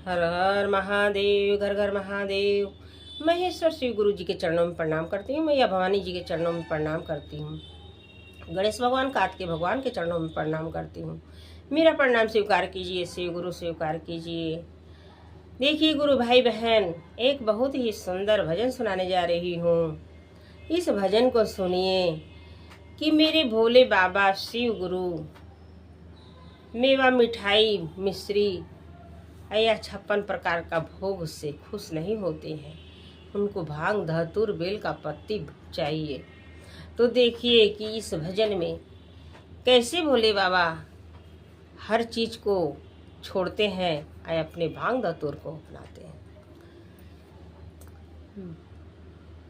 हर हर महादेव, घर घर महादेव। महेश्वर शिव गुरु जी के चरणों में प्रणाम करती हूँ। मैया भवानी जी के चरणों में प्रणाम करती हूँ। गणेश भगवान, कार्तिक भगवान के चरणों में प्रणाम करती हूँ। मेरा प्रणाम स्वीकार कीजिए, शिव गुरु स्वीकार कीजिए। देखिए गुरु भाई बहन, एक बहुत ही सुंदर भजन सुनाने जा रही हूँ। इस भजन को सुनिए कि मेरे भोले बाबा शिव गुरु मेवा, मिठाई, मिश्री या 56 प्रकार का भोग से खुश नहीं होते हैं। उनको भांग, धतूर, बेल का पत्ती चाहिए। तो देखिए कि इस भजन में कैसे भोले बाबा हर चीज को छोड़ते हैं और अपने भांग धतूर को अपनाते हैं।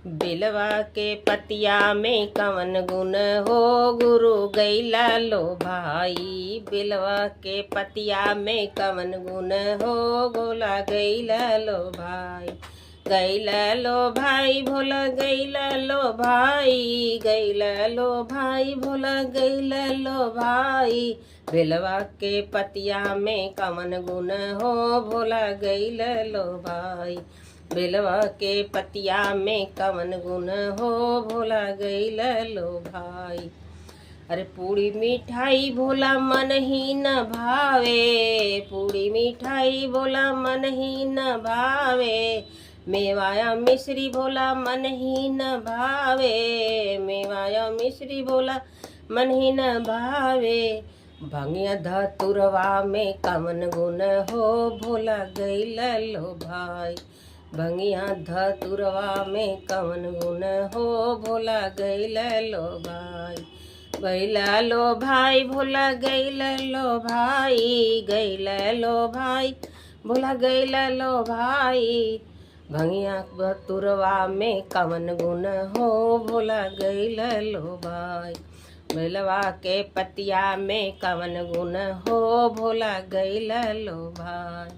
बेलवा के पतिया में कवन गुण हो, गुरु गैला लो भाई। बेलवा के पतिया में कवन गुण हो, गोला गैला लो भाई। गैला लो भाई, भोला गैला लो भाई। गैला लो भाई, भोला गैला लो भाई। बेलवा के पतिया में कवन गुण हो, भोला गैला लो भाई। बेलवा के पतिया में कवन गुण हो, भोला गैला लो भाई। अरे पूड़ी मिठाई भोला मन ही न भावे। पूड़ी मिठाई भोला मन ही न भावे। मेवाया मिश्री भोला मन ही न भावे। मेवाया मिश्री भोला मन ही न भावे। भंगिया धतुरवा में कवन गुण हो, भोला गैला लो भाई। भंगिया धतुरवा में कवन गुण हो, भोला गैला लो भाई। गैला लो भाई, भोला गैला लो भाई। गैला लो भाई, भोला गैला लो भाई। भंगिया धतुरवा में कवन गुण हो, भोला गैला लो भाई। बेलवा के पतिया में कवन गुण हो, भोला गैला लो भाई।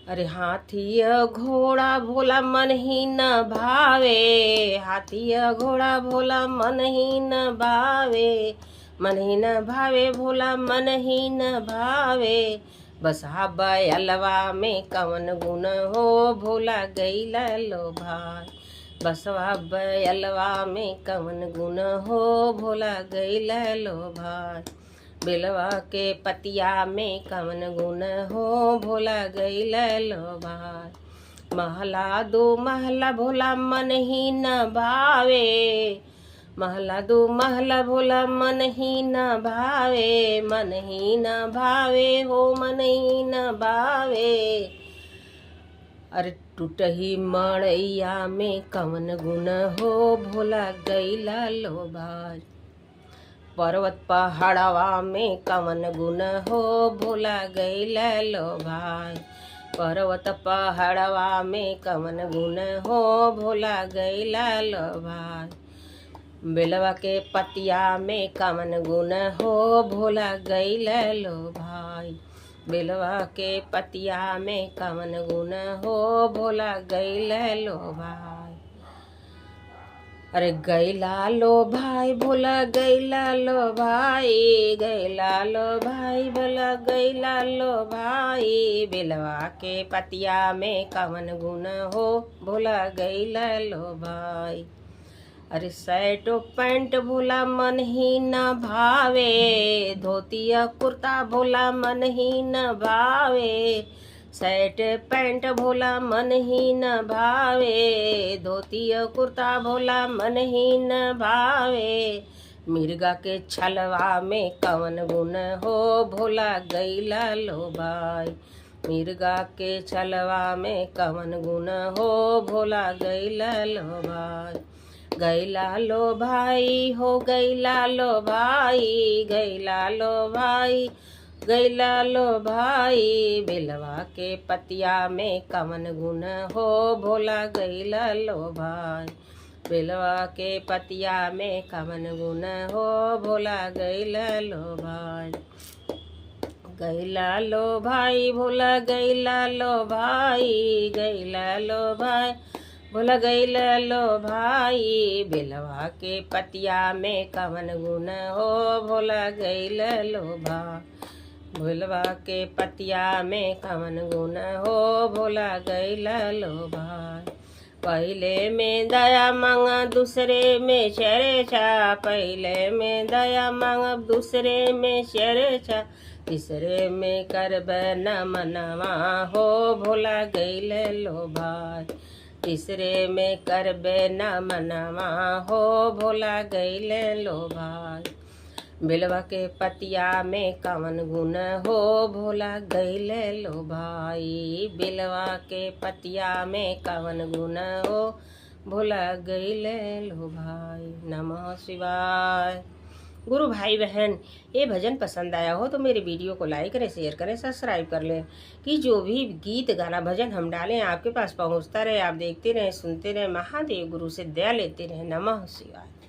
अरे हाथी घोड़ा भोला मन ही न भावे। हाथी घोड़ा भोला मन ही न भावे। मन ही न भावे भोला मन ही न भावे। बसहा बैलवा में कवन गुण हो, भोला गैला लो भाई। बसवा बैलवा में कवन गुण हो, भोला गैला लो भाई। बेलवा के पतिया में कवन गुण हो, भोला गैला लो भाई। महला दो महला भोला मन ही न भावे। महला दो महला भोला मन ही न भावे। मन ही न भावे हो, मन ही न भावे। अरे टूटही मड़ैया में कवन गुण हो, भोला गैला लो भाई। पर्वत पहाड़वा में कवन गुण हो, भोला गैला लो भाई। पर्वत पहाड़वा में कवन गुण हो, भोला गैला लो भाई। बेलवा के पतिया में कवन गुण हो, भोला गैला लो भाई। बेलवा के पतिया में कवन गुण हो, भोला गैला लो भाई। अरे गैला लो भाई, भोला गैला लो भाई। गैला लो भाई, भोला गैला लो भाई। बेलवा के पतिया में कवन गुण हो, भोला गैला लो भाई। अरे शर्ट पैंट भोला मन ही न भावे। धोतिया कुर्ता भोला मन ही न भावे। शर्ट पैंट भोला मन ही न भावे। धोती कुर्ता भोला मन ही न भावे। मिर्गा के छलवा में कवन गुण हो, भोला गैला लो भाई। मिर्गा के छलवा में कवन गुण हो, भोला गैला लो भाई। गैला लो भाई हो, गैला लो भाई। गैला लो भाई, गैला लो भाई। बेलवा के पतिया में कवन गुण हो, भोला गैला लो भाई। बेलवा के पतिया में कवन गुण हो, भोला गैला लो भाई। गैला लो भाई, भोला गैला लो भाई। गैला लो भाई, भोला गैला लो भाई। बेलवा के पतिया में कवन गुण हो, भोला गैला लो भाई। भुलवा के पतिया में कवन गुण हो भोला गैला लो भाई। पहले में दया मांग दूसरे में शरेछा, पहले में दया मांग दूसरे में शरेछा, तीसरे में करब न मनवा हो भोला गैले लो भाई। तीसरे में करबे न मनवा हो भोला गैले लो भाई। बेलवा के पतिया में कवन गुण हो भोला गैले लो भाई। बेलवा के पतिया में कवन गुण हो भोला गैले लो भाई। नमः शिवाय। गुरु भाई बहन, ये भजन पसंद आया हो तो मेरे वीडियो को लाइक करें, शेयर करें, सब्सक्राइब कर लें कि जो भी गीत गाना भजन हम डालें आपके पास पहुंचता रहे। आप देखते रहें, सुनते रहें, महादेव गुरु से दया लेते रहें। नमः शिवाय।